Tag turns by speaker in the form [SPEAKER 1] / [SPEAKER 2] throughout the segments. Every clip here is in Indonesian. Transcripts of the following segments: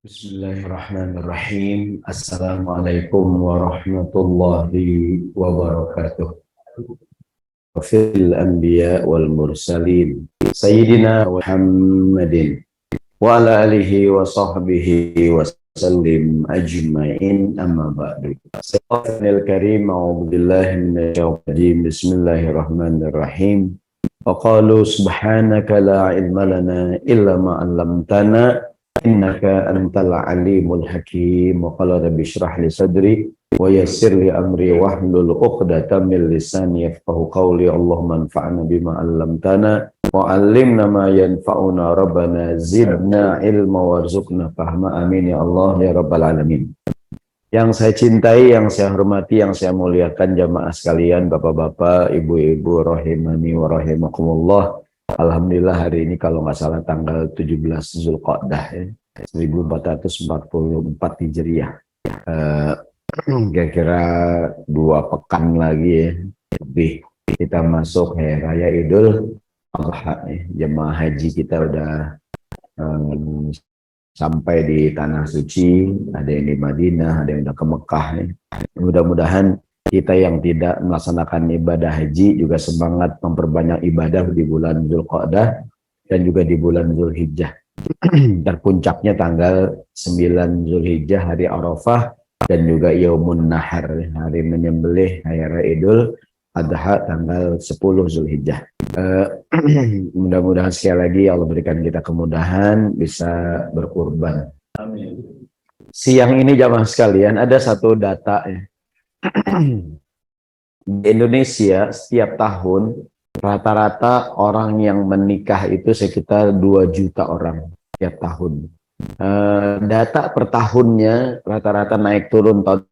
[SPEAKER 1] Bismillahirrahmanirrahim. Assalamualaikum warahmatullahi wabarakatuh. Wafil anbiya wal mursalin Sayyidina Muhammadin wa ala alihi wa sahbihi wa sallim ajma'in, amma ba'du. Assalamualaikum karim, a'udzu billahi minasyaitonir rajim. Bismillahirrahmanirrahim. Wa qalu subhanaka la ilma lana illa ma 'allamtana innaka antal alimul hakim. Wa qala rabbi shrah li sadri wa yassir li amri wahlul 'uqdatam min lisani yafqahu qawli. Allahumma anfa'na bima 'allamtana wa 'allimna ma yanfa'una rabbana zidna ilma warzuqna fahma, amin ya Allah ya rabbal alamin. Yang saya cintai, yang saya hormati, yang saya muliakan jamaah sekalian, bapak-bapak, ibu-ibu, rahimani wa rahimakumullah. Alhamdulillah hari ini kalau nggak salah tanggal 17 Zulqa'dah ya, 1444 Hijriah. Kira-kira 2 pekan lagi ya, lebih kita masuk hari Raya Idul Adha ya. Jemaah haji kita udah sampai di Tanah Suci, ada yang di Madinah, ada yang udah ke Mekah nih. Mudah-mudahan kita yang tidak melaksanakan ibadah haji juga semangat memperbanyak ibadah di bulan Zulqa'dah dan juga di bulan Zulhijjah. Dan puncaknya tanggal 9 Zulhijjah, hari Arafah, dan juga Yaumun Nahar, hari menyembelih, hari Raya Idul Adha tanggal 10 Zulhijjah. Mudah-mudahan sekali lagi Allah berikan kita kemudahan bisa berkurban. Amin. Siang ini jamaah sekalian, ada satu data ya. Di Indonesia setiap tahun rata-rata orang yang menikah itu sekitar 2 juta orang setiap tahun. Data per tahunnya rata-rata naik turun, tahun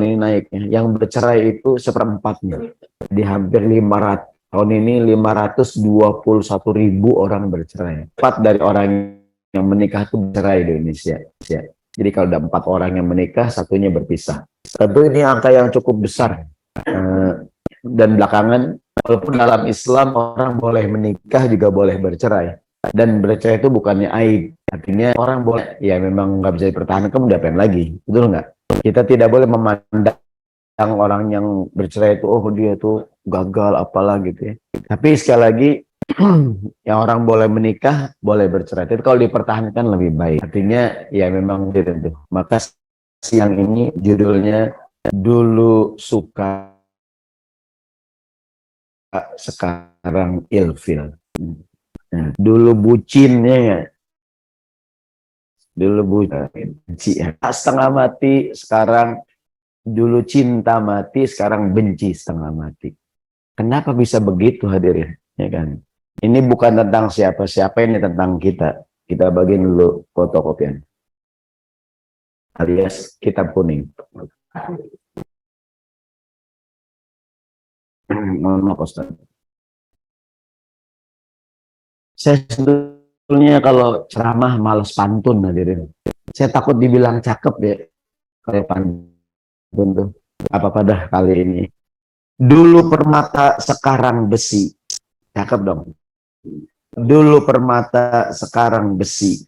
[SPEAKER 1] ini naiknya. Yang bercerai itu seperempatnya, di hampir 500. Tahun ini 521.000 orang bercerai. 4 dari orang yang menikah itu bercerai di Indonesia. Jadi kalau ada 4 orang yang menikah, satunya berpisah. Tentu ini angka yang cukup besar. Dan belakangan, walaupun dalam Islam orang boleh menikah juga boleh bercerai. Dan bercerai itu bukannya aib. Artinya orang boleh, ya memang nggak bisa dipertahankan, mau diapain lagi. Betul nggak? Kita tidak boleh memandang orang yang bercerai itu, oh dia tuh gagal apalah gitu ya. Tapi sekali lagi, yang orang boleh menikah, boleh bercerai. Tapi kalau dipertahankan lebih baik. Artinya ya memang gitu. Maka siang ini judulnya dulu suka, sekarang ilfil. Nah, dulu bucinnya ya. Dulu benci, setengah mati, sekarang dulu cinta mati, sekarang benci setengah mati. Kenapa bisa begitu hadirin? Ya kan? Ini bukan tentang siapa-siapa, ini tentang kita. Kita bagiin dulu fotokopian. Alias kitab kuning. Mohon maaf Ustaz. Saya sebetulnya kalau ceramah malas pantun hadirin. Saya takut dibilang cakep ya. Kalau pantun tuh. Apa pada kali ini. Dulu permata, sekarang besi. Cakep dong. Dulu permata, sekarang besi.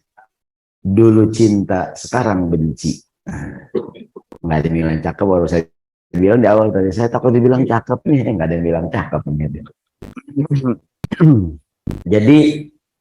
[SPEAKER 1] Dulu cinta, sekarang benci. Nggak ada yang bilang cakep, baru saya bilang di awal tadi. Saya takut dibilang cakep nih. Nggak ada yang bilang cakep. Jadi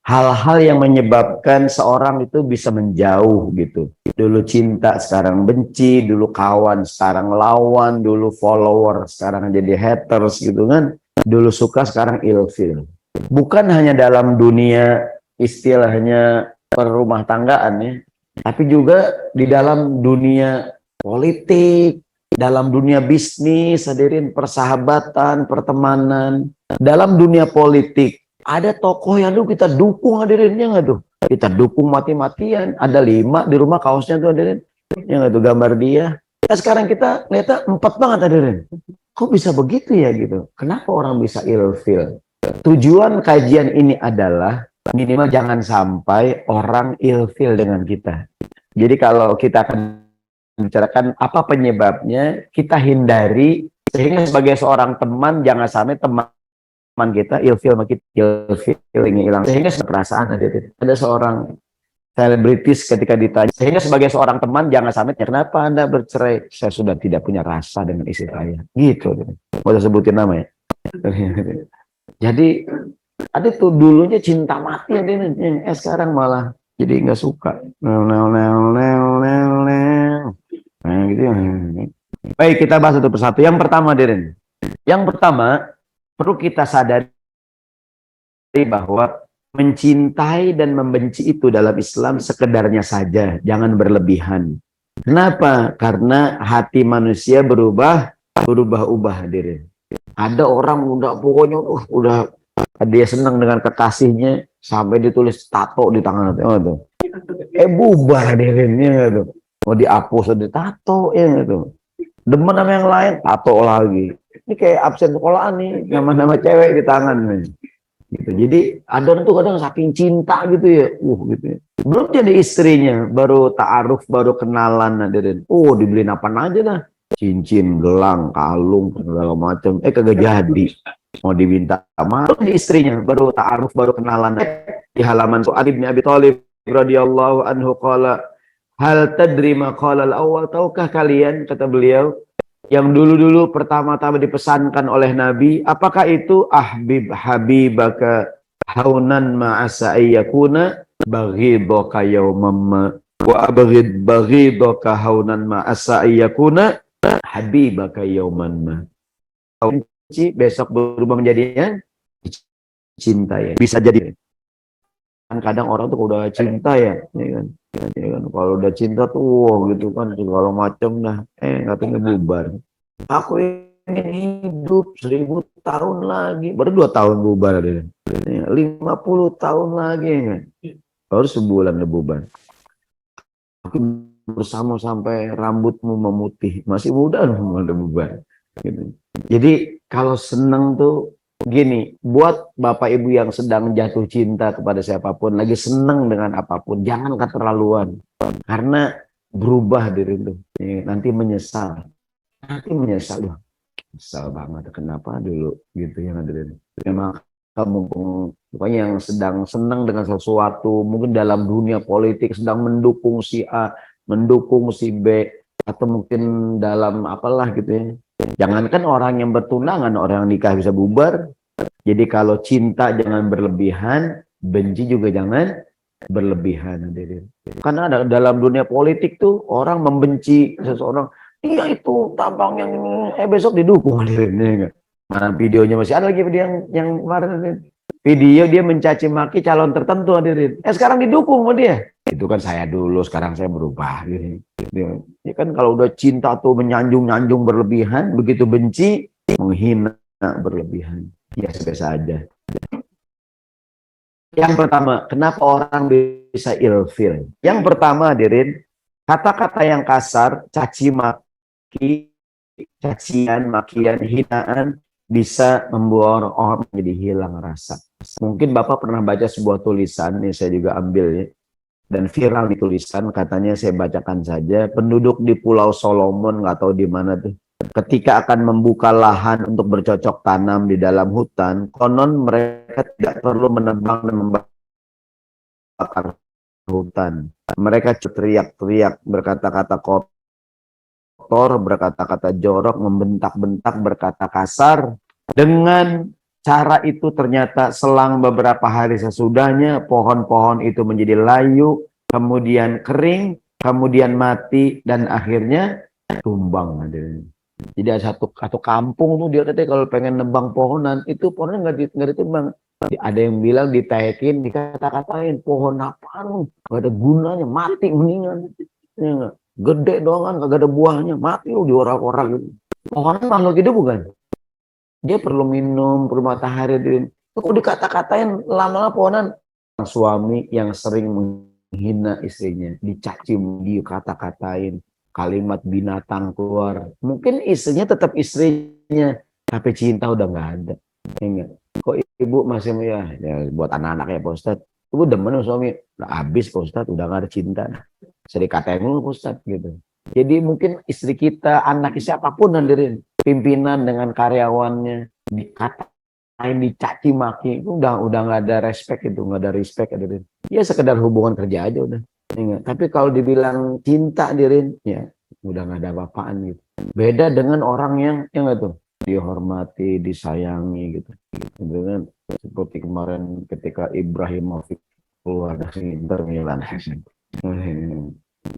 [SPEAKER 1] hal-hal yang menyebabkan seorang itu bisa menjauh gitu. Dulu cinta, sekarang benci. Dulu kawan, sekarang lawan. Dulu follower, sekarang jadi haters gitu kan. Dulu suka, sekarang ilfil. Bukan hanya dalam dunia istilahnya perumah tanggaan ya, tapi juga di dalam dunia politik, dalam dunia bisnis, hadirin, persahabatan, pertemanan. Dalam dunia politik, ada tokoh yang dulu kita dukung hadirinnya nggak tuh? Kita dukung mati-matian. Ada 5 di rumah kaosnya tuh hadirin. Yang nggak tuh gambar dia. Nah, sekarang kita lihatnya 4 banget hadirin. Kok bisa begitu ya gitu? Kenapa orang bisa ilfil? Tujuan kajian ini adalah minimal jangan sampai orang ilfil dengan kita. Jadi kalau kita akan bicarakan apa penyebabnya, kita hindari sehingga sebagai seorang teman jangan sampai teman kita ilfil sama kita, ilfil ini hilang sehingga perasaan ada seorang selebritis ketika ditanya, sehingga sebagai seorang teman jangan sampai, kenapa Anda bercerai? Saya sudah tidak punya rasa dengan istri saya. Gitu. Mau sebutin nama ya. Jadi ada tuh dulunya cinta mati, sekarang malah jadi nggak suka. Nah, gitu. Baik, kita bahas satu persatu. Yang pertama, Dirin. Yang pertama, perlu kita sadari bahwa mencintai dan membenci itu dalam Islam sekedarnya saja, jangan berlebihan. Kenapa? Karena hati manusia berubah-ubah, Dirin. Ada orang udah pokoknya udah dia senang dengan kekasihnya sampai ditulis tato di tangan itu. Bubar Dirin, ya tuh. Mau dihapus atau ditato, ya tuh. Demen sama yang lain, tato lagi. Ini kayak absen sekolahan nih, nama-nama cewek di tangan nih. Gitu. Jadi ada tuh kadang saking cinta gitu ya, gitu ya. Belum jadi istrinya, baru ta'aruf, baru kenalan, hadirin. Dibeliin apa aja lah, cincin, gelang, kalung, segala macam. Kagak jadi. Mau diminta sama istrinya, baru ta'aruf, baru kenalan. Di halaman Ali bin Abi Thalib radhiyallahu anhu qala, hal tadri ma qala al-awwal, tahukah kalian, kata beliau, yang dulu-dulu pertama-tama dipesankan oleh Nabi, apakah itu habibaka haunan ma'asa ayyakuna baghidaka yawmamma wa baghidaka haunan ma'asa ayyakuna habibaka yawmanma. Besok berubah menjadinya cinta ya. Bisa jadi. Kan kadang orang tuh udah cinta ya kan? Ya kan? Kalau udah cinta tuh gitu kan segala macam dah katanya bubar. Aku ingin hidup 1000 tahun lagi, baru 2 tahun bubar deh. 50 tahun lagi kan? Baru sebulan udah bubar. Aku bersama sampai rambutmu memutih, masih muda udah bubar gitu. Jadi kalau seneng tuh gini, buat Bapak Ibu yang sedang jatuh cinta kepada siapapun, lagi seneng dengan apapun, jangan keterlaluan. Karena berubah diri itu. Nanti menyesal. Loh. Menyesal banget. Kenapa dulu gitu yang hadirin. Memang mumpung pokoknya yang sedang senang dengan sesuatu, mungkin dalam dunia politik sedang mendukung si A, mendukung si B, atau mungkin dalam apalah gitu ya. Jangankan orang yang bertunangan, orang yang nikah bisa bubar. Jadi kalau cinta jangan berlebihan, benci juga jangan berlebihan. Karena ada dalam dunia politik tuh orang membenci seseorang, iya itu tampangnya besok didukung. Mana videonya masih ada lagi yang kemarin video dia mencaci maki calon tertentu, hadirin. Sekarang didukung sama dia. Itu kan saya dulu, sekarang saya berubah. Gitu. Ya kan kalau udah cinta tuh menyanjung-nyanjung berlebihan, begitu benci menghina berlebihan. Ya biasa aja. Yang pertama, kenapa orang bisa ilfil? Yang pertama, hadirin, kata-kata yang kasar, caci maki, cacian, makian, hinaan bisa membuat orang menjadi hilang rasa. Mungkin Bapak pernah baca sebuah tulisan, ini saya juga ambil ya, dan viral di tulisan, katanya saya bacakan saja. Penduduk di Pulau Solomon, nggak tahu di mana tuh, ketika akan membuka lahan untuk bercocok tanam di dalam hutan, konon mereka tidak perlu menebang dan membakar hutan. Mereka teriak-teriak, berkata-kata kotor, berkata-kata jorok, membentak-bentak, berkata kasar. Dengan cara itu ternyata selang beberapa hari sesudahnya, pohon-pohon itu menjadi layu, kemudian kering, kemudian mati, dan akhirnya tumbang. Jadi ada satu kampung tuh dia katanya kalau pengen nebang pohonan, itu pohonnya nggak ditebang. Ada yang bilang ditekin, dikata-katain, pohon apaan, nggak ada gunanya, mati mendingan. Ya, gede doang kan, kagak ada buahnya, mati lu diorak-orak gitu. Pohon makhluk hidup bukan? Dia perlu minum, perlu matahari. Kok dikata-katain lama-lama pohonan. Suami yang sering menghina istrinya, dicaci, dikata-katain, kalimat binatang keluar. Mungkin istrinya tetap istrinya, tapi cinta udah nggak ada. Ingat. Kok ibu masih ya buat anak-anaknya Pak Ustadz. Ibu demen suami, udah habis Pak Ustadz, udah nggak ada cinta. Sering katain lu Pak Ustadz gitu. Jadi mungkin istri kita, anak siapapun hadirin, pimpinan dengan karyawannya dikata main dicaci maki itu udah nggak ada respect, itu nggak ada respect, Dirin. Ya sekedar hubungan kerja aja udah. Ya, tapi kalau dibilang cinta, Dirin, ya udah nggak ada apa-apaan gitu. Beda dengan orang yang nggak tuh dihormati, disayangi gitu. Gitu kan. Seperti kemarin ketika Ibrahimovic keluar dari Inter Milan.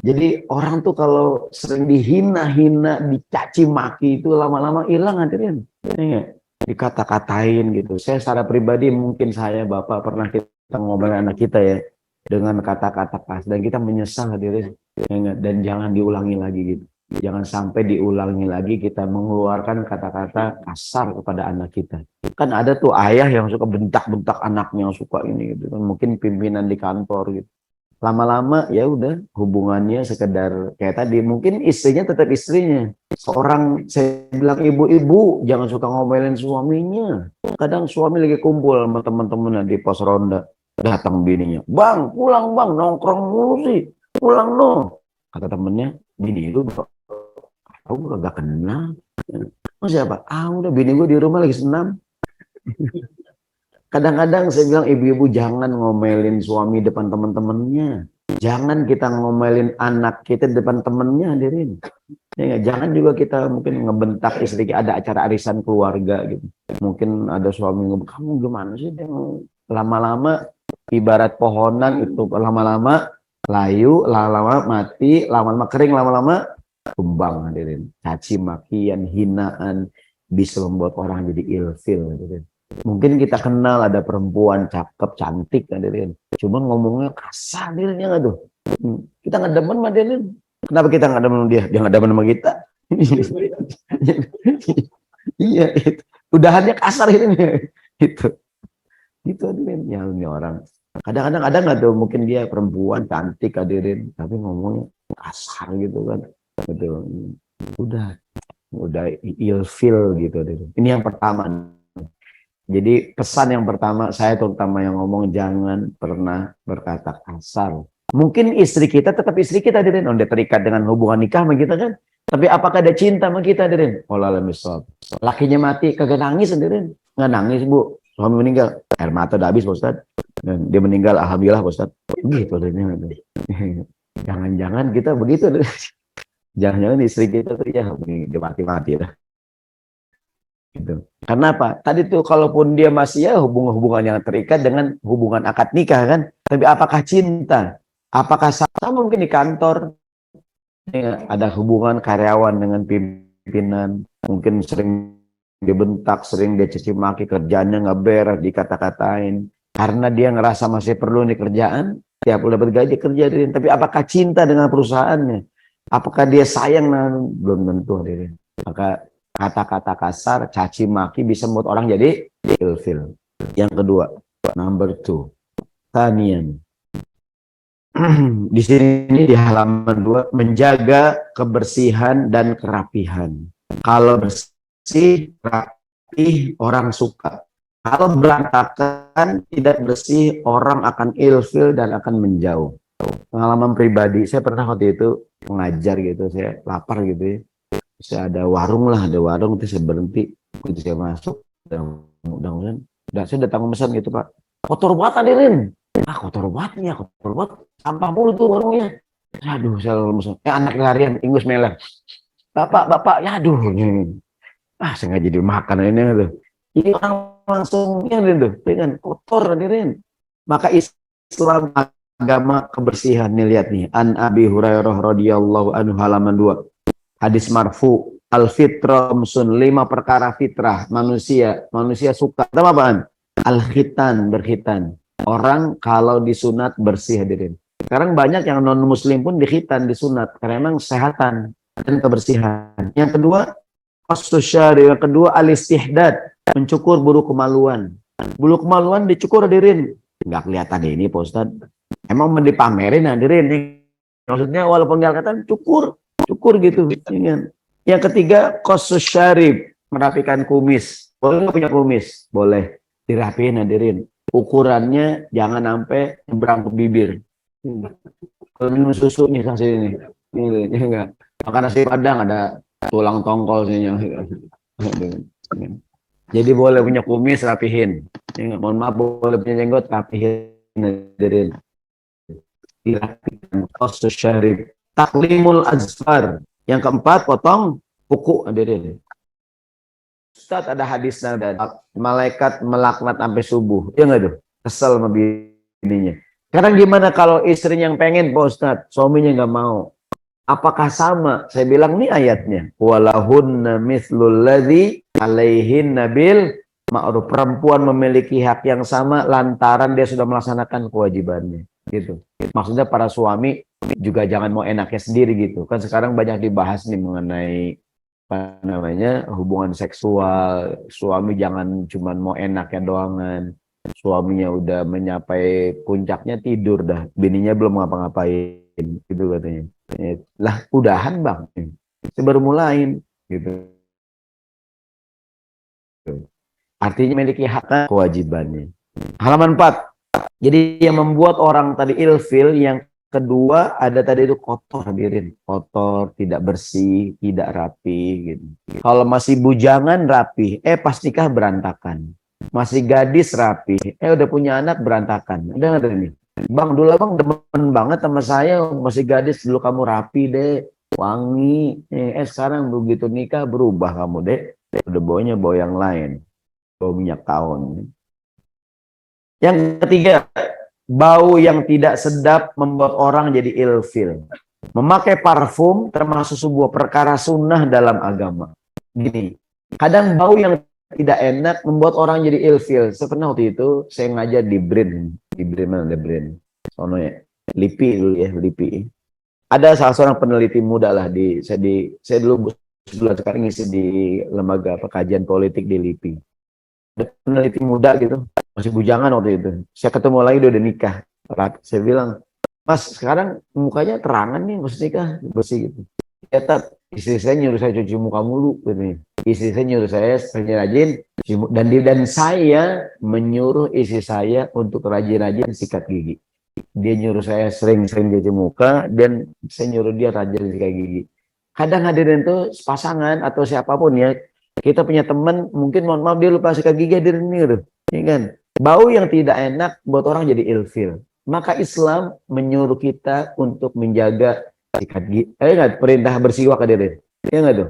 [SPEAKER 1] Jadi orang tuh kalau sering dihina-hina, dicaci maki itu lama-lama hilang, hadirin. Ya, dikata-katain gitu. Saya secara pribadi, mungkin saya bapak pernah kita ngobrol anak kita ya dengan kata-kata kasar dan kita menyesal, hadirin. Ya, dan jangan diulangi lagi gitu. Jangan sampai diulangi lagi kita mengeluarkan kata-kata kasar kepada anak kita. Kan ada tuh ayah yang suka bentak-bentak anaknya, yang suka ini gitu. Mungkin pimpinan di kantor gitu. Lama-lama ya udah hubungannya sekedar kayak tadi, mungkin istrinya tetap istrinya. Seorang, saya bilang ibu-ibu jangan suka ngomelin suaminya. Kadang suami lagi kumpul sama teman-temannya di pos ronda, datang bininya, bang pulang bang, nongkrong mulu sih, pulang no. Kata temennya, bini lu aku gak kenal. Oh siapa? Ah udah, bini gue di rumah lagi senam. Kadang-kadang saya bilang ibu-ibu jangan ngomelin suami depan teman-temannya. Jangan kita ngomelin anak kita depan temennya, hadirin. Ya, jangan juga kita mungkin ngebentak istri, ada acara arisan keluarga gitu. Mungkin ada suami ngomong, kamu gimana sih? Lama-lama ibarat pohonan itu, lama-lama layu, lama-lama mati, lama-lama kering, lama-lama tumbang, hadirin. Caci makian, hinaan bisa membuat orang jadi ilfil, hadirin. Mungkin kita kenal ada perempuan cakep, cantik, hadirin. Cuma ngomongnya kasar, hadirin, ya nggak tuh? Kita nggak demen sama dia, hadirin. Kenapa kita nggak demen sama dia? Dia nggak demen sama kita. Iya, itu. Udahannya kasar itu. Itu. Itu, hadirin. Ya, ini orang. Kadang-kadang ada nggak tuh, mungkin dia perempuan cantik, hadirin, tapi ngomongnya kasar gitu kan. Gitu. Udah ilfil gitu, hadirin. Ini yang pertama. Jadi pesan yang pertama, saya terutama yang ngomong, jangan pernah berkata kasar. Mungkin istri kita tetap istri kita, hadirin. Udah terikat dengan hubungan nikah sama kita kan. Tapi apakah ada cinta sama kita, hadirin? Wallah misal. Lakinya mati, kagak nangis, hadirin. Nggak nangis, Bu. Suami meninggal. Air mata udah habis, Pak Ustadz. Dan dia meninggal, alhamdulillah, Pak Ustadz. Gitu, hadirin. Jangan-jangan kita begitu, hadirin. Jangan-jangan istri kita tuh ya, dia mati-mati lah. Gitu. Karena apa? Tadi tuh kalaupun dia masih ya hubungan yang terikat dengan hubungan akad nikah kan, tapi apakah cinta? Apakah sama mungkin di kantor ya, ada hubungan karyawan dengan pimpinan, mungkin sering dibentak, sering dia caci maki, kerjanya nggak beres, dikata-katain, karena dia ngerasa masih perlu di kerjaan, tiap dapat gaji kerja, tapi apakah cinta dengan perusahaannya? Apakah dia sayang? Belum tentu, hadirin. Maka kata-kata kasar, caci maki bisa membuat orang jadi ilfil. Yang kedua, number two, tanian. Di sini di halaman 2, menjaga kebersihan dan kerapihan. Kalau bersih, rapih, orang suka. Kalau berantakan, tidak bersih, orang akan ilfil dan akan menjauh. Pengalaman pribadi, saya pernah waktu itu mengajar gitu, saya lapar gitu ya. Saya ada warung itu saya berhenti, itu saya masuk, mudah-mudahan, saya datang memesan gitu Pak, kotor banget, hadirin. Kotor banget ya, kotor banget, sampah mulu tuh warungnya. Aduh, saya memesan, anak harian Inggris meler, bapak, ya aduh, saya nggak jadi makan ini tuh. Ini orang langsung ya tuh, dengan kotor, hadirin. Maka Islam agama kebersihan nih, lihat nih, An Abi Hurairah radhiyallahu anhu, halaman 2. Hadis marfu, al-fitrah sun, 5 perkara fitrah manusia suka. Tahu apaan? Al-khitan, berkhitan. Orang kalau disunat bersih, hadirin. Sekarang banyak yang non muslim pun dikhitan, disunat karena memang kesehatan dan kebersihan. Yang kedua, qassus syari, yang kedua al-istihdad, mencukur bulu kemaluan. Bulu kemaluan dicukur, hadirin. Enggak kelihatan ini, Pak Ustaz. Emang mau dipamerin, hadirin. Maksudnya walaupun enggak kelihatan, cukur gitu. Yang ketiga, qassus syarib, merapikan kumis. Boleh punya kumis? Boleh. Dirapiin, hadirin. Ukurannya jangan sampai nyebrang ke bibir. Kalau minum susu nih kasih ini. Ini enggak. Makan nasi Padang ada tulang tongkol sini. Jadi boleh punya kumis, rapihin. Mohon maaf, boleh punya jenggot, rapihin. Hadirin. Dilakukan qasus syarif. Taklimul azfar. Yang keempat, potong kuku. Hadirin. Ustaz, ada hadis dan malaikat melaknat sampai subuh. Ya nggak tuh? Kesel sama bininya. Sekarang gimana kalau istrinya yang pengen, Pak Ustaz, suaminya nggak mau? Apakah sama? Saya bilang nih ayatnya. Walahunna mithlul ladzi alaihin nabil ma'ruf. Perempuan memiliki hak yang sama lantaran dia sudah melaksanakan kewajibannya. Gitu. Maksudnya para suami juga jangan mau enaknya sendiri gitu. Kan sekarang banyak dibahas nih mengenai apa namanya hubungan seksual. Suami jangan cuma mau enaknya doangan. Suaminya udah mencapai puncaknya tidur dah. Bininya belum ngapa-ngapain gitu katanya. Lah udahan bang, saya baru mulain gitu. Artinya memiliki hak kewajibannya. Halaman 4. Jadi yang membuat orang tadi ilfil, yang kedua ada tadi itu kotor, hadirin. Kotor, tidak bersih, tidak rapi gitu. Kalau masih bujangan rapi, pastikah berantakan. Masih gadis rapi, udah punya anak berantakan. Ada nggak ini? Bang, dulu abang demen banget sama saya, masih gadis dulu kamu rapi deh, wangi. Sekarang begitu nikah berubah kamu deh, udah baunya bau yang lain, bau minyak tahun. Yang ketiga, bau yang tidak sedap membuat orang jadi ilfil. Memakai parfum termasuk sebuah perkara sunnah dalam agama. Gini, kadang bau yang tidak enak membuat orang jadi ilfil. Saya pernah waktu itu saya ngajar di BRIN mana ada BRIN? Sono ya, LIPI dulu ya, LIPI. Ada salah seorang peneliti muda lah saya dulu sebulan sekarang ngisi di lembaga pengkajian politik di LIPI. Ada peneliti muda gitu, masih bujangan waktu itu. Saya ketemu lagi dia udah nikah. Saya bilang, Mas, sekarang mukanya terangan nih, mas nikah bersih gitu. Ya, istri saya nyuruh saya cuci muka mulu gitu. Istri saya nyuruh saya rajin dan saya menyuruh istri saya untuk rajin-rajin sikat gigi. Dia nyuruh saya sering-sering cuci muka dan saya nyuruh dia rajin sikat gigi. Kadang hadirin tuh pasangan atau siapapun ya, kita punya teman mungkin mohon maaf dia lupa sikat gigi hadirin gitu. Ya kan? Bau yang tidak enak buat orang jadi ilfil. Maka Islam menyuruh kita untuk menjaga sikat gigi. Ingat perintah bersiwak hadirin. Ya enggak tuh?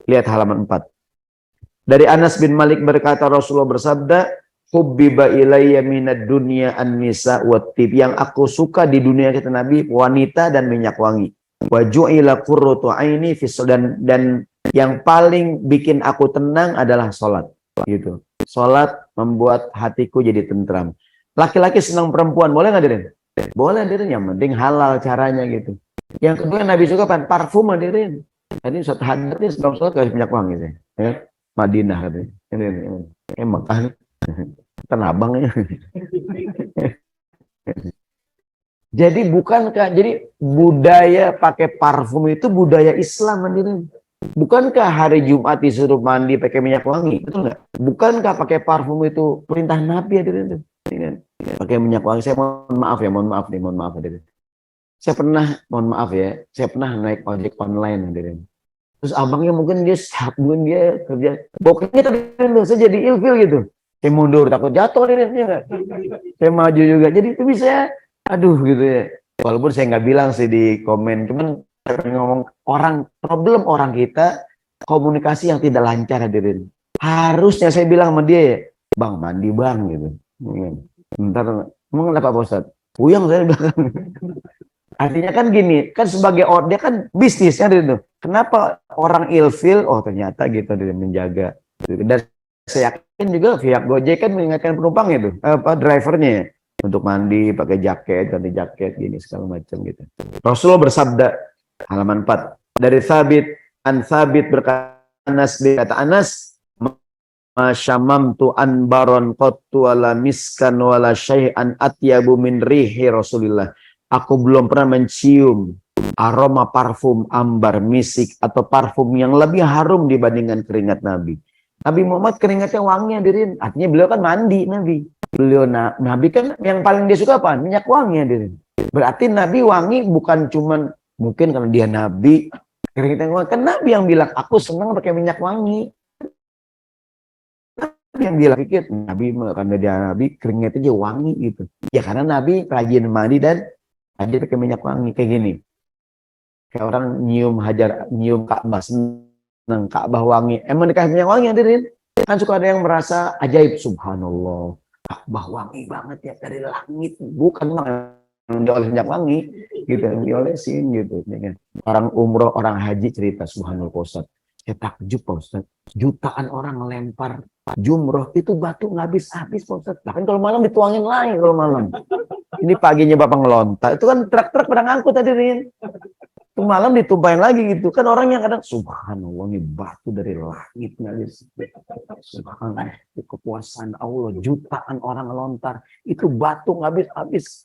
[SPEAKER 1] Lihat halaman 4. Dari Anas bin Malik berkata Rasulullah bersabda, hubbiba ilayya minad dunya an-nisa wat-tib. Yang aku suka di dunia kata Nabi, wanita dan minyak wangi. Wa ju'ila qurratu aini fi dan yang paling bikin aku tenang adalah salat. Gitu. Salat membuat hatiku jadi tentram. Laki-laki senang perempuan, boleh nggak hadirin? Boleh hadirin, yang penting halal caranya gitu. Yang kedua Nabi suka parfum hadirin. Tadi satu hadirnya sebelum sholat kasih minyak wangi sih. Ya. Madinah katanya. Ini Mekah nih. Kan abang ya. Jadi bukankah budaya pakai parfum itu budaya Islam hadirin? Bukankah hari Jumat disuruh mandi pakai minyak wangi? Betul nggak? Bukankah pakai parfum itu perintah Nabi hadirin? Pakai minyak wangi. Saya mohon maaf hadirin. Saya pernah, mohon maaf ya, saya pernah naik ojek online hadirin. Terus abangnya mungkin dia kerja. Pokoknya tadi saya jadi ilfil gitu. Saya mundur takut jatuh hadirin, ya nggak? Saya maju juga. Jadi itu bisa, aduh gitu ya. Walaupun saya nggak bilang sih di komen, cuman ngomong problem orang kita komunikasi yang tidak lancar hadirin. Harusnya saya bilang sama dia ya, bang mandi bang gitu. Bentar, emang kenapa Pak Ustadz? Puyang saya bilang. Artinya kan gini, kan sebagai dia kan bisnisnya gitu. Kenapa orang ilfil? Oh ternyata gitu dia menjaga. Dan saya yakin juga pihak Gojek kan mengingatkan penumpang itu, drivernya ya, untuk mandi, pakai jaket, ganti jaket, gini segala macam gitu. Rasulullah bersabda halaman 4 dari Thabit berkata Anas masyamamtu anbaron qattu wala miskan wala syai'an atyabu min rihi Rasulillah. Aku belum pernah mencium aroma parfum ambar, misik atau parfum yang lebih harum dibandingkan keringat Nabi. Nabi Muhammad keringatnya wangi hadirin. Artinya beliau kan mandi Nabi. Nabi kan yang paling dia suka apa? Minyak wangi hadirin. Berarti Nabi wangi bukan cuman mungkin karena dia Nabi keringatnya wangi. Kan Nabi yang bilang aku senang pakai minyak wangi. Yang dia pikir Nabi, karena dia Nabi keringet aja wangi gitu. Ya karena Nabi rajin mandi dan rajin pakai minyak wangi kayak gini. Kayak orang nyium Ka'bah, seneng Ka'bah wangi. Emang dikasih minyak wangi hadirin? Kan suka ada yang merasa ajaib, subhanallah. Ka'bah wangi banget ya dari langit. Bukan oleh minyak wangi gitu, diolesin gitu. Orang umroh, orang haji cerita, subhanallah Pak Ustaz. Saya takjub Pak Ustaz. Jutaan orang lempar jumroh itu batu nggak habis-habis Pak Ustaz. Bahkan kalau malam dituangin lagi kalau malam. Ini paginya Bapak ngelontar. Itu kan truk-truk pada ngangkut hadirin. Itu malam ditumpahin lagi gitu. Kan orangnya kadang, subhanallah ini batu dari langit. Subhanallah, kekuasaan Allah. Jutaan orang lontar. Itu batu nggak habis-habis.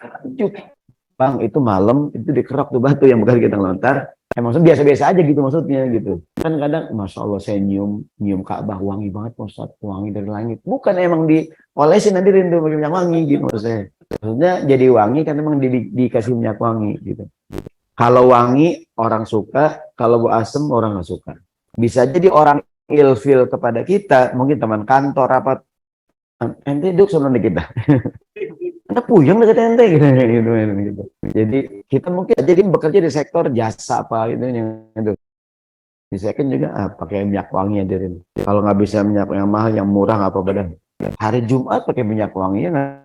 [SPEAKER 1] Bang, itu malam, itu dikerok tuh batu yang bukan kita lontar. Maksudnya biasa-biasa aja gitu maksudnya gitu. Kan kadang, Masya Allah saya nyium Ka'bah wangi banget Ustaz, wangi dari langit. Bukan emang diolesin nanti rindu pakai minyak wangi gitu maksudnya. Maksudnya jadi wangi kan emang dikasih minyak wangi gitu. Kalau wangi orang suka, kalau bau asem orang nggak suka. Bisa jadi orang ilfil kepada kita, mungkin teman kantor apa, ente duduk sama kita. Anda puyeng dekat ente gitu. Jadi kita mungkin jadi bekerja di sektor jasa apa itu yang itu. Bisa kan juga pakai minyak wangi ya Dirin. Kalau nggak bisa minyak yang mahal, yang murah nggak apa-apa dah. Hari Jumat pakai minyak wangi ya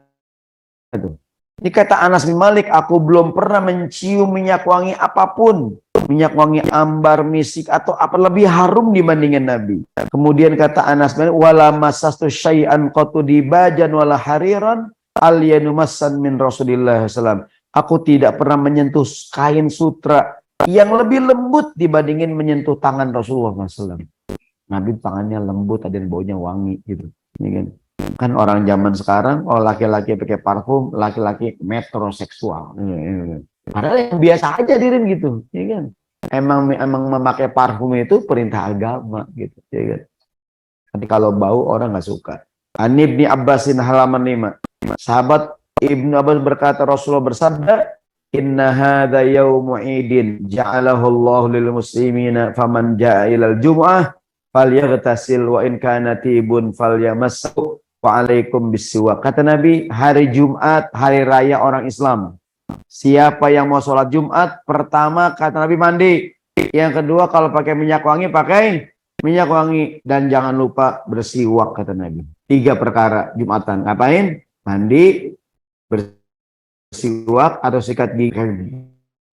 [SPEAKER 1] itu. Ini kata Anas bin Malik, aku belum pernah mencium minyak wangi apapun. Minyak wangi ambar, misik, atau apa lebih harum dibandingin Nabi. Kemudian kata Anas bin Malik, wala masastu syai'an qatu dibajan wala hariran al-yanumassan min Rasulillah SAW. Aku tidak pernah menyentuh kain sutra yang lebih lembut dibandingin menyentuh tangan Rasulullah SAW. Nabi tangannya lembut, ada baunya wangi gitu. Ini kan orang zaman sekarang, oh laki-laki pakai parfum, laki-laki metroseksual. Padahal yang biasa aja dirin gitu, ya kan? Emang memakai parfum itu perintah agama gitu, ya kan? Tapi kalau bau orang nggak suka. An Ibni Abbasin halaman 5. Sahabat Ibnu Abbas berkata, Rasulullah bersabda, Inna hadza yaumu idin ja'alahu Allah lil muslimina faman ja'a ilal jum'ah falyaghtasil wa in kana tibun falyamassu wa'alaikum bisiwak. Kata Nabi, hari Jumat, hari raya orang Islam. Siapa yang mau sholat Jumat, pertama kata Nabi mandi. Yang kedua kalau pakai minyak wangi, pakai minyak wangi. Dan jangan lupa bersiwak kata Nabi. 3 perkara Jumatan. Ngapain? Mandi, bersiwak atau sikat gigi.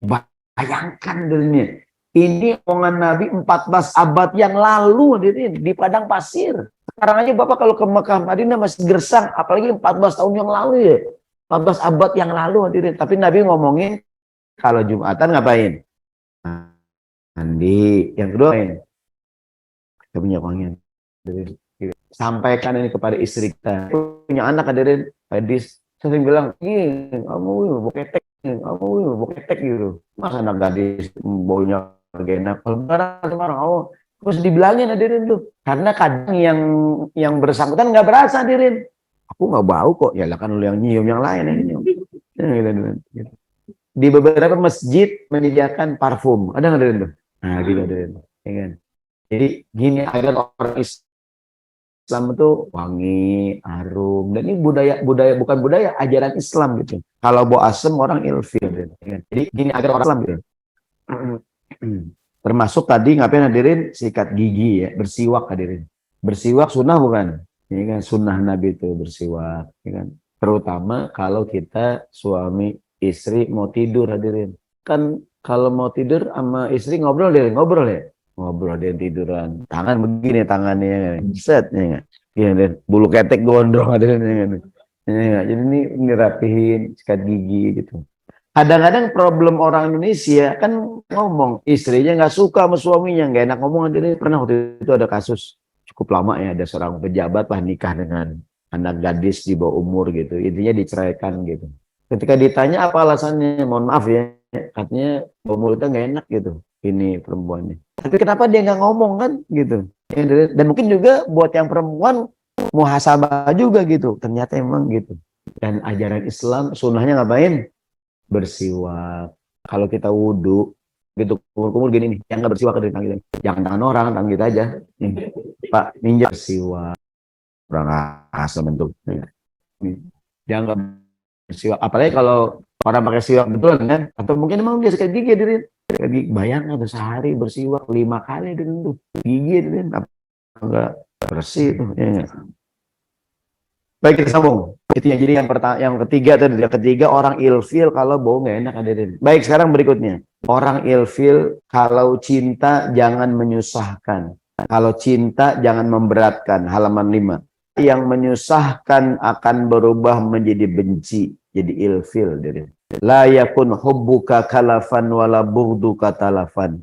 [SPEAKER 1] Bayangkan dunia. Ini omongan Nabi 14 abad yang lalu di padang pasir. Sekarang aja Bapak kalau ke Mekah Madinah masih gersang, apalagi 14 tahun yang lalu ya. 14 abad yang lalu hadirin. Tapi Nabi ngomongin kalau Jumatan ngapain? Mandi. Yang kedua kita punya wangian. Sampaikan ini kepada istri kita. Punya anak hadirin. Hadis sering bilang, kamu mau ketek, kamu mau ketek gitu. Masa anak gadis baunya gak enak. Kalau marah, oh terus dibilangin hadirin tuh. Karena kadang yang bersangkutan nggak berasa hadirin. Aku nggak bau kok. Ya lah kan lu yang nyium, yang lain yang nyium. Gitu. Di beberapa masjid menyediakan parfum. Ada nggak hadirin tuh? Nah gitu hadirin. Ya kan? Jadi gini agar orang Islam itu wangi, harum. Dan ini budaya bukan budaya, ajaran Islam gitu. Kalau bau asem orang ilfil. Gitu. Jadi gini agar orang Islam gitu. Termasuk tadi ngapain hadirin? Sikat gigi ya, bersiwak hadirin. Bersiwak sunnah bukan? Ini kan sunnah Nabi itu bersiwak, ya kan? Terutama kalau kita suami istri mau tidur hadirin. Kan kalau mau tidur sama istri ngobrol ya, ngobrol dia tiduran. Tangan begini tangannya, set ya. Ya, bulu ketek gondrong hadirin ya. Jadi ini rapihin sikat gigi gitu. Kadang-kadang problem orang Indonesia kan ngomong istrinya nggak suka sama suaminya, nggak enak ngomong. Jadi pernah waktu itu ada kasus cukup lama ya, ada seorang pejabat lah nikah dengan anak gadis di bawah umur gitu, intinya diceraikan gitu. Ketika ditanya apa alasannya, mohon maaf ya, katanya bawah umurnya nggak enak gitu, ini perempuannya. Tapi kenapa dia nggak ngomong kan gitu? Dan mungkin juga buat yang perempuan muhasabah juga gitu, ternyata emang gitu. Dan ajaran Islam sunnahnya ngapain? Bersiwak. Kalau kita wudhu gitu kumur-kumur gini nih, yang nggak bersiwak dari tangan kita, jangan tangan orang, tangan kita aja nih. Pak ninja bersiwak. kurang asam bentuk. Jangan bersiwak. Apalagi kalau orang pakai siwak betul kan, atau mungkin emang dia sikat gigi Dirin. Sikat gigi, bayangkan tuh sehari bersiwak 5 kali Dirin tuh. Gigi Dirin, apa enggak bersih tuh. Ya, ya. Baik, kita sambung. Itu yang jadi yang pertama, yang ketiga tadi. Yang ketiga, orang ilfil kalau bau nggak enak hadirin. Baik, sekarang berikutnya. Orang ilfil kalau cinta jangan menyusahkan. Kalau cinta jangan memberatkan. Halaman 5. Yang menyusahkan akan berubah menjadi benci, jadi ilfil hadirin. La yakun hubbuka kalafan wala bughduka talafan.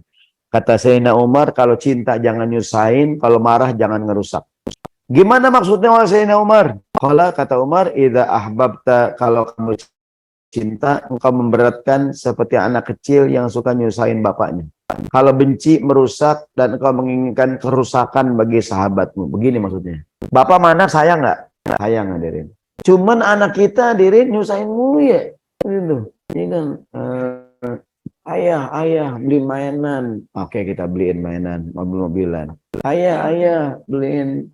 [SPEAKER 1] Kata Sayyidina Umar, kalau cinta jangan nyusahin, kalau marah jangan ngerusak. Gimana maksudnya wahai Sayyidina Umar? Kalau kata Umar, idza ahbabta, kalau kamu cinta, engkau memberatkan seperti anak kecil yang suka nyusahin bapaknya. Kalau benci, merusak, dan engkau menginginkan kerusakan bagi sahabatmu. Begini maksudnya. Bapak mana sayang nggak? Sayang hadirin. Cuman anak kita hadirin nyusahin mulu ya. Gitu. Ini kan ayah beli mainan. Oke, kita beliin mainan, mobil-mobilan. Ayah beliin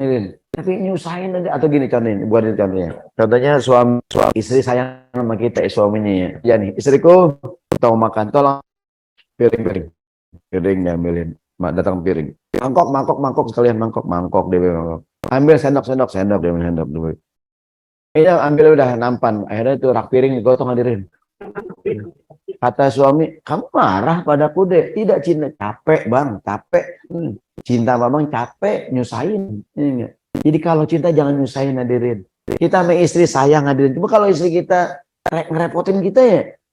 [SPEAKER 1] ini. Tapi nyusahin aja. Atau gini contohnya, buat ini contohnya. Contohnya suami istri sayang sama kita, suaminya ya. Ya nih, istriku tahu makan, tolong piring diambilin. Datang piring. Mangkok sekalian mangkok dia mangkok. Ambil sendok dia ambil sendok dulu. Iya, ambil udah nampan. Akhirnya itu rak piring digotong hadirin. Kata suami, kamu marah padaku deh. Tidak, cinta. Capek bang, capek. Cinta memang capek, nyusahin. Jadi kalau cinta jangan nyusahin hadirin. Kita sama istri sayang hadirin. Cuma kalau istri kita ngerepotin kita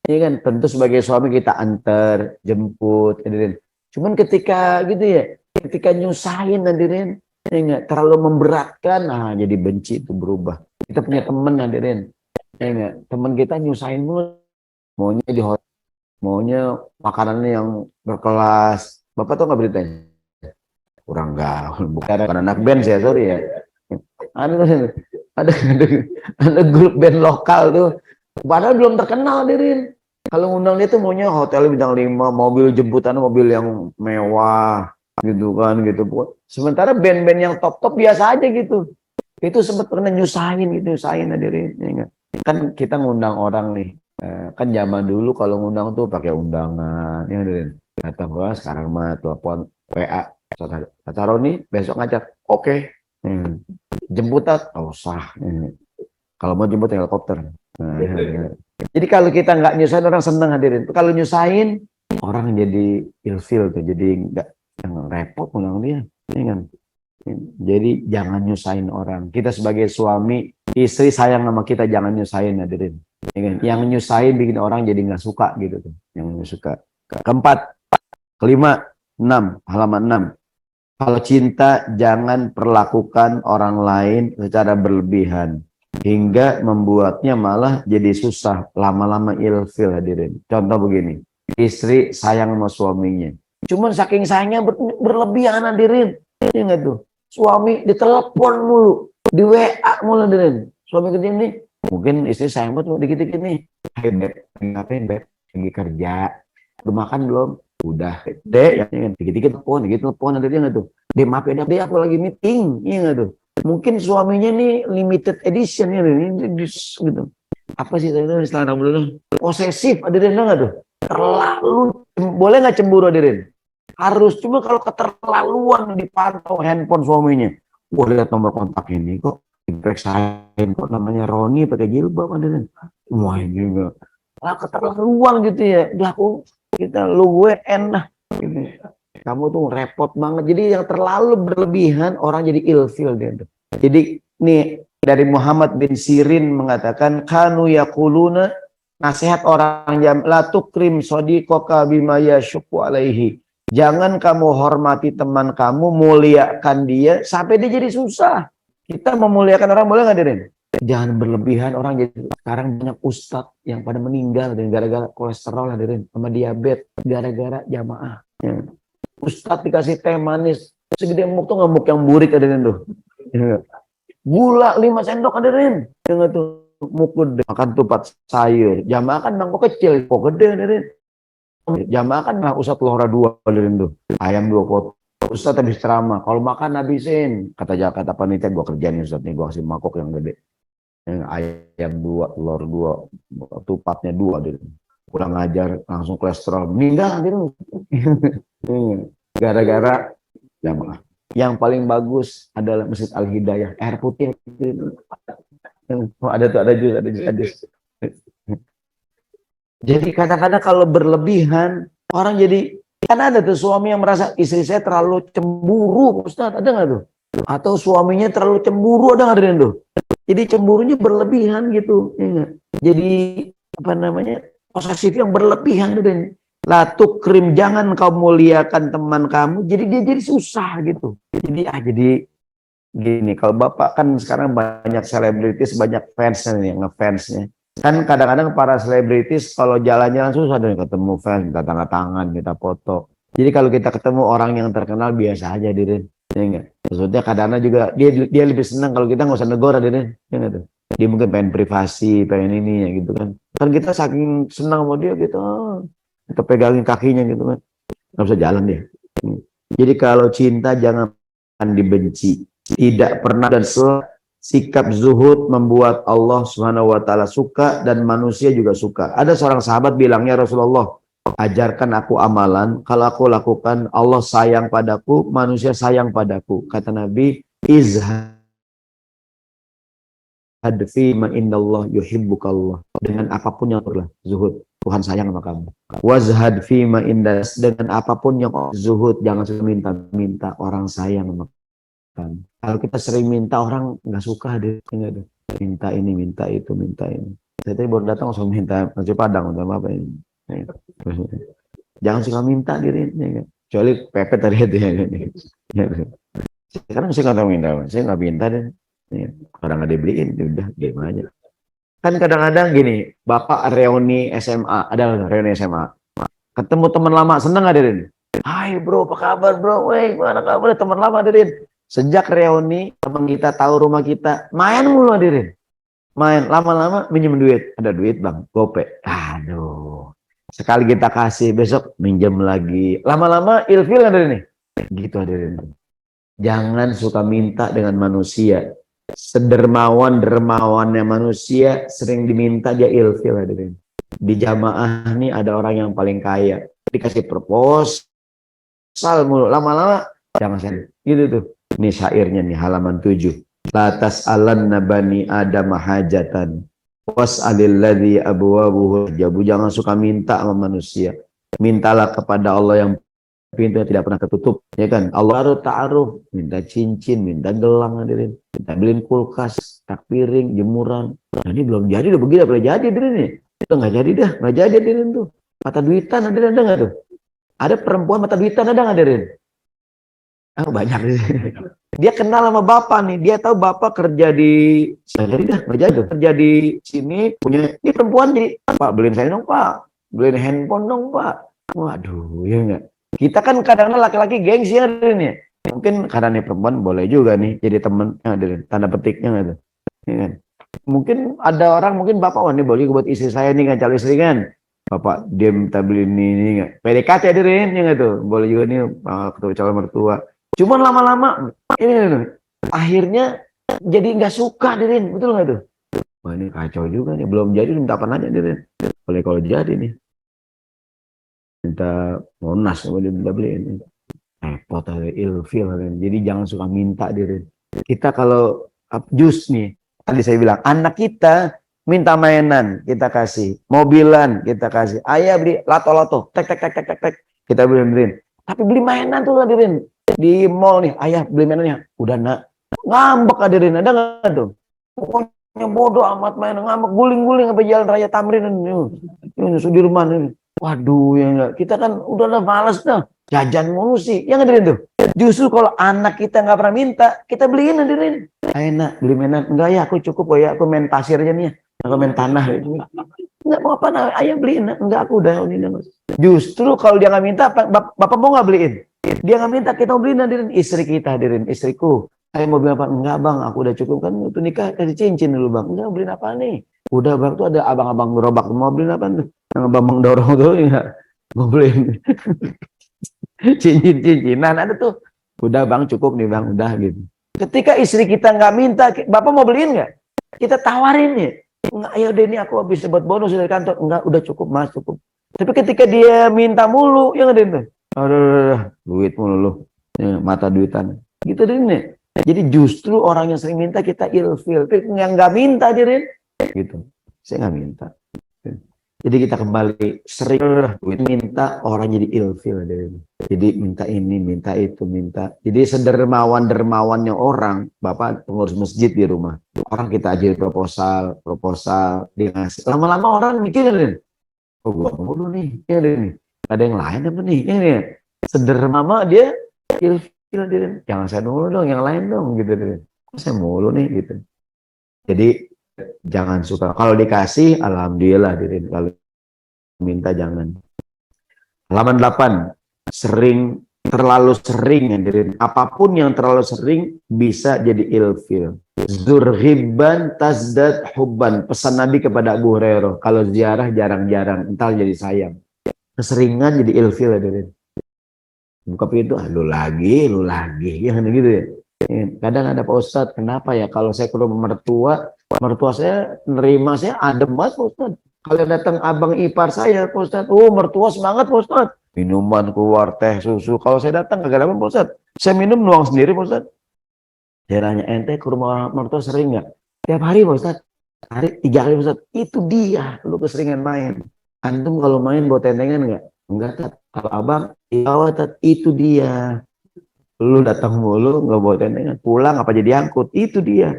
[SPEAKER 1] ya kan. Tentu sebagai suami kita antar, jemput hadirin. Cuman ketika gitu ya, ketika nyusahin hadirin, ya terlalu memberatkan, nah jadi benci itu berubah. Kita punya teman hadirin. Ya, teman kita nyusahin mulu, maunya di hotel, maunya makanannya yang berkelas. Bapak tuh nggak beritanya? Kurang gaul, bukan anak band saya, sorry ya. Ada grup band lokal tuh, padahal belum terkenal hadirin. Kalau ngundang dia tuh maunya hotel bintang 5, mobil jemputan, mobil yang mewah, gitu kan, gitu. Sementara band-band yang top-top biasa aja gitu. Itu sempat pernah nyusahin gitu, nyusahin hadirin. Ya, kan kita ngundang orang nih. Kan zaman dulu kalau ngundang tuh pakai undangan, ya hadirin. Datang gua sekarang mah telepon WA. Kata Roni besok ngajak. Oke. Jemputan, oh sah. Kalau mau jemput helikopter. Nah, ya. Jadi kalau kita nggak nyusahin orang seneng hadirin. Kalau nyusahin orang jadi ilfil tuh, jadi nggak repot ngundang dia. Ya kan? Jadi jangan nyusahin orang. Kita sebagai suami, istri sayang sama kita, jangan nyusahin hadirin. Ya kan? Yang nyusahin bikin orang jadi nggak suka gitu tuh. Yang suka. Keempat, kelima, 6, halaman 6. Kalau cinta jangan perlakukan orang lain secara berlebihan hingga membuatnya malah jadi susah, lama-lama ilfil hadirin. Contoh begini, istri sayang sama suaminya, cuman saking sayangnya berlebihan hadirin. Ini enggak tuh, suami ditelepon mulu, di WA mulu hadirin. Suami kerja ini, mungkin istri sayang banget dikit-dikit nih. Hai beb, ngapain beb? Lagi kerja, udah makan belum? Udah, dek, yang dikit-dikit telepon, ada dia nggak tuh? Dek, maaf ya, dek, aku lagi meeting, iya nggak tuh? Mungkin suaminya nih limited edition ya, gitu. Apa sih tadi istilah dulu? Posesif, ada dia nggak tuh? Terlalu, boleh nggak cemburu hadirin? Harus, cuma kalau keterlaluan dipantau handphone suaminya. Wah, lihat nomor kontak ini kok diperiksain kok namanya Roni pakai jilbab hadirin. Wah, ini juga. Lah keterlaluan gitu ya. Udah aku kita lu gue enak gitu. Kamu tuh repot banget. Jadi yang terlalu berlebihan orang jadi ilfil dia. Jadi nih dari Muhammad bin Sirin mengatakan kanu yaquluna, nasihat orang jam la tukrim sadiqaka bima yashqu alaihi. Jangan kamu hormati teman kamu, muliakan dia sampai dia jadi susah. Kita memuliakan orang boleh nggak Dirin? Jangan berlebihan. Orang jadi sekarang banyak ustadz yang pada meninggal dan gara-gara kolesterol hadirin sama diabetes gara-gara jamaah. Ya. Ustadz dikasih teh manis segede muk tuh ngemuk yang burik hadirin tuh. Ya. Gula 5 sendok hadirin. Jangan tuh muk gede. Makan tupat sayur. Jamaah kan mangkok kecil, kok gede hadirin. Jamaah kan nggak usah telur 2 hadirin tuh. Ayam 2 pot. Ustaz habis ceramah, kalau makan habisin. Kata panitia, gue kerjain Ustaz nih, gue kasih mangkok yang gede. Yang ayam 2, telur 2, tupatnya 2. Pulang ngajar langsung kolesterol meninggal gitu. Gara-gara jamaah. Yang paling bagus adalah Masjid Al Hidayah, air putih gitu. Oh, ada jus. Jadi kadang-kadang kalau berlebihan orang jadi, kan ada tuh suami yang merasa istri saya terlalu cemburu, Ustaz, ada nggak tuh? Atau suaminya terlalu cemburu, ada nggak tuh? Jadi cemburunya berlebihan gitu, ya. Jadi apa namanya, posesif yang berlebihan tuh. Latuk krim, jangan kau muliakan teman kamu, jadi dia jadi susah gitu. Jadi gini, kalau bapak kan sekarang banyak selebritis, banyak fansnya nih, ngefansnya. Kan kadang-kadang para selebritis kalau jalan-jalan susah deh ketemu fans, minta tanda tangan, minta foto. Jadi kalau kita ketemu orang yang terkenal biasa aja, Dirin. Ya enggak? Maksudnya kadang-kadang juga dia lebih senang kalau kita nggak usah negor, Dirin. Ya enggak tuh? Dia mungkin pengen privasi, pengen ini ya gitu kan. Kan kita saking senang sama dia gitu, kita pegangin kakinya gitu kan. Nggak bisa jalan dia. Jadi kalau cinta jangan dibenci. Tidak pernah dan sikap zuhud membuat Allah Subhanahu wa taala suka dan manusia juga suka. Ada seorang sahabat bilangnya, Rasulullah, ajarkan aku amalan, kalau aku lakukan Allah sayang padaku, manusia sayang padaku. Kata Nabi, izhad fi ma indallah yuhibbukallah. Dengan apapun yang perlah zuhud, Tuhan sayang sama kamu. Wazhad fi ma indas, dengan apapun yang zuhud, jangan suka minta-minta, orang sayang sama kan. Kalau kita sering minta, orang nggak suka deh, enggak deh. Minta ini, minta itu, minta ini. Saya tadi baru datang langsung minta nasi padang atau apa ini. Jangan suka minta diri, ya. Kecuali pepet tadi itu ya. Sekarang saya nggak tahu minta, saya nggak minta deh. Ya. Kadang nggak dibeliin, udah game aja. Kan kadang-kadang gini, bapak reuni SMA, ada reuni SMA. Ketemu teman lama, seneng nggak Dirin? Hai bro, apa kabar bro? Weh, mana kabar? Teman lama Dirin. Sejak reuni, teman kita tahu rumah kita, main mulu Dirin. Main, lama-lama minjem duit. Ada duit bang, gope. Aduh. Sekali kita kasih, besok minjem lagi. Lama-lama ilfil Dirin nih. Gitu Dirin. Jangan suka minta dengan manusia. Sedermawan-dermawannya manusia, sering diminta dia ilfil Dirin. Di jamaah nih ada orang yang paling kaya. Dikasih proposal mulu. Lama-lama, jangan saya. Gitu tuh. Ini syairnya nih, halaman 7. La tas'alanna bani Adam hajatan was'alil ladzi abwabuhu jabu. Jangan suka minta sama manusia. Mintalah kepada Allah yang pintunya tidak pernah tertutup, ya kan? Allah ta'aruf, minta cincin, minta gelang, hadirin. Minta beliin kulkas, tak piring, jemuran. Nah, ini belum jadi, udah begini, boleh jadi hadirin nih. Itu nggak jadi dah, nggak jadi hadirin tuh. Mata duitan hadirin, ada nggak tuh? Ada perempuan mata duitan, ada nggak hadirin? Oh, banyak. Dia kenal sama bapak nih, dia tahu bapak kerja di, jadi dah, kerja di sini, punya, ini perempuan jadi, Pak beliin saya dong Pak, beliin handphone dong Pak. Waduh, ya enggak. Kita kan kadang-kadang laki-laki gengsi ya, ya. Mungkin karena nih perempuan boleh juga nih jadi temen, ya, tanda petiknya gitu. Ya kan? Mungkin ada orang, mungkin bapak, wah ini boleh buat istri saya nih kan, calon istri kan. Bapak dia minta beli ini nggak, PDKT hadirin ya nggak tuh, boleh juga nih ketemu calon mertua. Cuman lama-lama ini akhirnya jadi nggak suka hadirin, betul nggak tuh? Wah ini kacau juga nih, belum jadi minta apa aja hadirin. Boleh kalau jadi nih, minta monas, boleh minta beli ini. Repot ada ilfil hadirin. Jadi jangan suka minta hadirin. Kita kalau jus nih, tadi saya bilang anak kita minta mainan kita kasih, mobilan kita kasih, ayah beli lato-lato, tek kita beliin. Tapi beli mainan tuh hadirin di mall nih, ayah beli mainannya, udah nak ngambek hadirin, ada nggak tuh? Pokoknya bodoh amat main, ngambek guling-guling sampai jalan raya Tamrin ini Sudirman ini. Waduh ya enggak, kita kan udah malas dah jajan mulu sih, yang hadirin tuh. Justru kalau anak kita nggak pernah minta, kita beliin hadirin. Enak beli mainan, enggak ya aku cukup ya, aku main pasir aja nih ya. Aku main tanah gitu. Enggak mau apa, nah, ayah beliin. Enggak, aku udah ini. Justru kalau dia nggak minta, bapak mau nggak beliin? Dia nggak minta, kita mau beliin hadirin. Istri kita hadirin, istriku. Ayah mau beli apa? Enggak bang, aku udah cukup kan untuk nikah, kasih cincin dulu bang. Enggak, beliin apa nih? Udah bang, tuh ada abang-abang gerobak, mau beliin apa tuh? Yang abang dorong tuh enggak mau beliin cincin-cincinan ada tuh. Udah bang, cukup nih bang, udah gitu. Ketika istri kita nggak minta, bapak mau beliin nggak? Kita tawarin ya. Enggak, ayo deh ini aku habis dapat bonus dari kantor. Enggak, udah cukup mas, cukup. Tapi ketika dia minta mulu, ya nggak deh. Aduh, duit mulu lu. Ya, mata duitan. Gitu deh nih. Jadi justru orang yang sering minta kita ilfil. Tapi yang nggak minta dia gitu. Saya nggak minta. Jadi kita kembali sering minta orang jadi ilfil. Jadi minta ini, minta itu, minta. Jadi sedermawan-dermawannya orang, bapak pengurus masjid di rumah. Orang kita aja proposal, dia ngasih. Lama-lama orang mikirin, oh gua mulu nih, ya nih. Ada yang lain apa nih? Ini sedermama dia ilfil dia. Jangan saya dulu dong, yang lain dong gitu. Kok saya mulu nih gitu. Jadi jangan suka. Kalau dikasih, alhamdulillah. Kalau minta jangan. Halaman 8. Terlalu sering. Apapun yang terlalu sering bisa jadi ilfil. Zurhibban tazdad hubban. Pesan Nabi kepada Abu Hurairah. Kalau ziarah jarang-jarang, entar jadi sayang. Keseringan jadi ilfil. Buka pintu, lu lagi. Ya gitu ya. Kadang ada Pak Ustadz, kenapa ya kalau saya ke rumah mertua saya nerima saya adem banget Pak Ustadz. Kalau datang abang ipar saya Pak Ustadz, oh mertua semangat Pak Ustadz. Minuman keluar, teh, susu. Kalau saya datang kagak ada Pak Ustadz. Saya minum nuang sendiri Pak Ustadz. Saya nanya, ente ke rumah mertua sering nggak? Tiap hari Pak Ustadz. Hari 3 kali Pak Ustadz. Itu dia, lu keseringan main. Antum kalau main bawa tendengan nggak? Enggak, Tat. Kalau abang, iya Tat. Itu dia. Lu datang mulu nggak bawa tendengan, pulang apa jadi angkut, itu dia.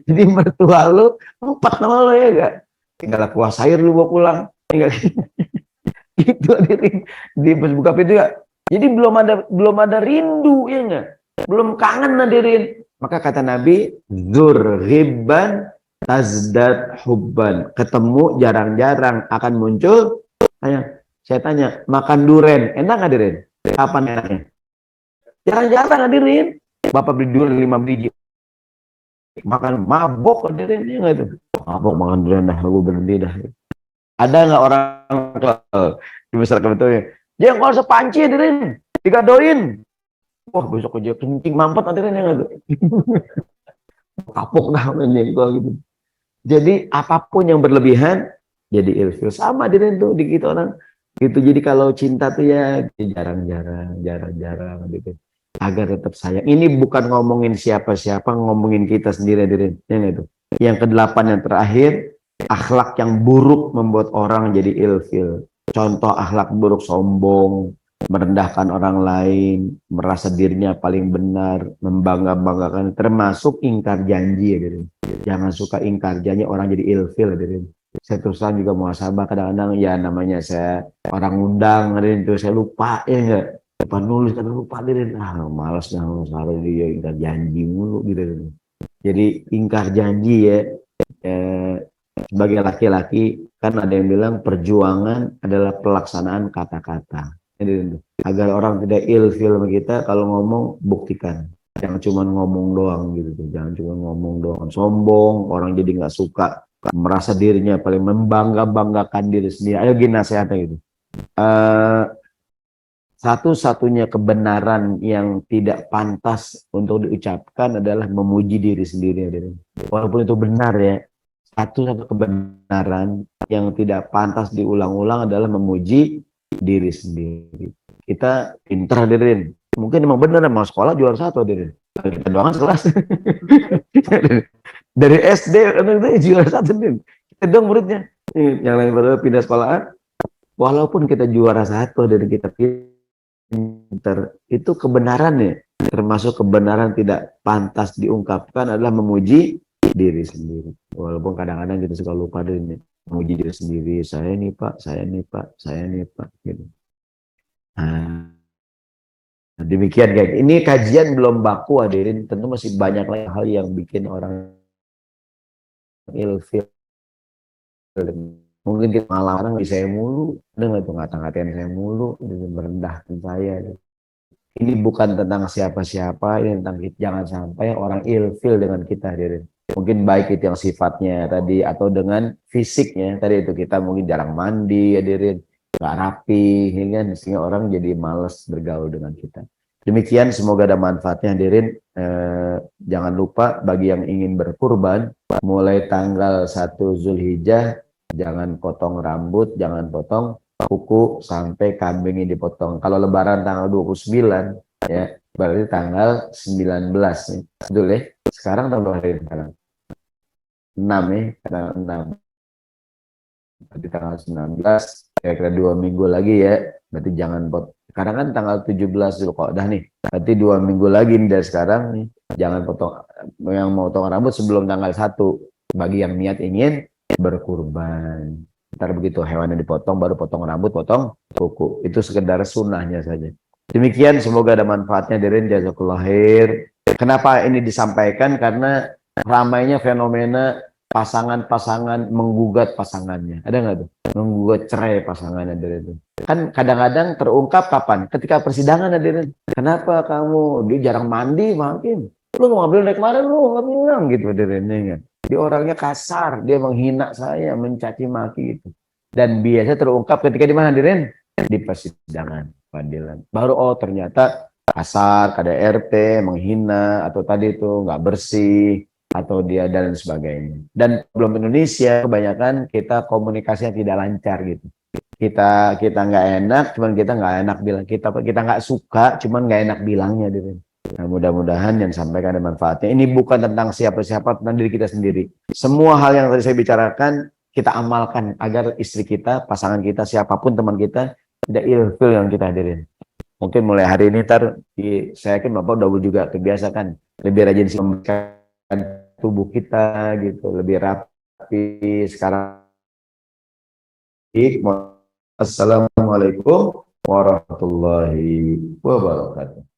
[SPEAKER 1] Jadi mertua lu empat nama lu ya enggak, tinggal kuah sayur lu bawa pulang enggak. Itu di buka pintu ya. Jadi belum ada rindu ya enggak, belum kangen hadirin. Maka kata Nabi, zurhibban tazdad hubban. Ketemu jarang-jarang akan muncul. Saya tanya, makan duren enak hadirin? Kapan enaknya? Jarang-jarang hadirin. Bapak beli durian 5 biji. Makan mabok hadirin. Ya nggak itu? Mabok makan durian dah. Gue berhenti dah. Ada nggak orang di masyarakat itu ya? Jengkol sepanci hadirin. Digadoin. Wah besok aja kencing mampet hadirin ya nggak itu? Kapok dah jengkol gitu. Jadi apapun yang berlebihan jadi ilfil. Sama hadirin tuh di kita orang. Gitu. Jadi kalau cinta tuh ya jarang-jarang gitu. Agar tetap sayang. Ini bukan ngomongin siapa-siapa, ngomongin kita sendiri hadirin. Itu. Yang ke-8 yang terakhir, akhlak yang buruk membuat orang jadi ilfil. Contoh akhlak buruk, sombong, merendahkan orang lain, merasa dirinya paling benar, membangga-banggakan, termasuk ingkar janji hadirin. Jangan suka ingkar janji, orang jadi ilfil hadirin. Saya terus terang juga muhasabah kadang-kadang ya namanya saya orang undang hadirin itu saya lupa ya enggak, lupa nulis kan lupa hadirin, malas dah salah dia ingkar janji mulu gitu. Jadi ingkar janji ya, sebagai laki-laki kan ada yang bilang perjuangan adalah pelaksanaan kata-kata. Jadi agar orang tidak ilfil sama kita, kalau ngomong buktikan, jangan cuma ngomong doang gitu, jangan cuma ngomong doang, sombong orang jadi nggak suka, merasa dirinya paling membanggakan diri sendiri. Ayo gini nasihatnya gitu. Satu-satunya kebenaran yang tidak pantas untuk diucapkan adalah memuji diri sendiri. Walaupun itu benar ya, satu-satu kebenaran yang tidak pantas diulang-ulang adalah memuji diri sendiri. Kita pintar hadirin. Mungkin emang benar mau sekolah juara 1 hadirin. Kita doang kelas. Dari SD juara 1 hadirin. Kita dong muridnya. Yang lain pada pindah sekolahan. Walaupun kita juara 1 dari kita pintar, itu kebenarannya, termasuk kebenaran tidak pantas diungkapkan adalah memuji diri sendiri. Walaupun kadang-kadang kita suka lupa diri, memuji diri sendiri. Saya nih Pak, saya nih Pak, saya nih Pak. Gitu. Demikian guys. Ini kajian belum baku hadirin. Tentu masih banyak lagi hal yang bikin orang ilfil. Mungkin kita malah orang di saya mulu, dengar tuh ngata-ngatain saya mulu, merendahkan saya. Ini bukan tentang siapa-siapa, ini tentang jangan sampai orang ilfil dengan kita hadirin. Mungkin baik itu yang sifatnya tadi atau dengan fisiknya tadi itu kita mungkin jarang mandi hadirin, nggak rapi, ini kan sehingga orang jadi males bergaul dengan kita. Demikian, semoga ada manfaatnya hadirin. Jangan lupa bagi yang ingin berkurban, mulai tanggal 1 Zulhijjah, jangan potong rambut, jangan potong kuku sampai kambing ini dipotong. Kalau lebaran tanggal 29, ya, berarti tanggal 19 nih. Betul ya? Sekarang tanggal hari sekarang 6 ya, tanggal 6. Berarti tanggal 19, kira-kira 2 minggu lagi ya. Berarti jangan sekarang kan tanggal 17 Zulqa'dah nih. Berarti 2 minggu lagi nih dari sekarang nih. Jangan potong, yang mau potong rambut sebelum tanggal 1. Bagi yang niat ingin berkurban. Ntar begitu hewannya dipotong, baru potong rambut, potong kuku. Itu sekedar sunnahnya saja. Demikian, semoga ada manfaatnya. Dirin, jazakallah khair. Kenapa ini disampaikan? Karena ramainya fenomena pasangan-pasangan menggugat pasangannya. Ada nggak tuh? Menggugat cerai pasangannya dari itu. Kan kadang-kadang terungkap kapan? Ketika persidangan hadirin. Kenapa kamu? Dia jarang mandi makin. Lu mau ngambil dari kemarin lu nggak bilang gitu hadirin. Kan? Dia orangnya kasar, dia menghina saya, mencaci maki gitu. Dan biasa terungkap ketika di mana hadirin? Di persidangan pengadilan. Baru oh ternyata kasar, KDRT, menghina atau tadi itu nggak bersih atau dia dan sebagainya. Dan problem Indonesia kebanyakan kita komunikasinya tidak lancar gitu. Kita nggak enak, cuman kita nggak enak bilang kita nggak suka, cuman nggak enak bilangnya gitu. Nah, mudah-mudahan yang sampaikan ada manfaatnya. Ini bukan tentang siapa-siapa, tentang diri kita sendiri. Semua hal yang tadi saya bicarakan kita amalkan agar istri kita, pasangan kita, siapapun teman kita tidak ilfil yang kita hadirin. Mungkin mulai hari ini saya yakin Bapak udah juga kebiasa kan lebih rajin membersihkan tubuh kita gitu, lebih rapi sekarang. Assalamualaikum warahmatullahi wabarakatuh.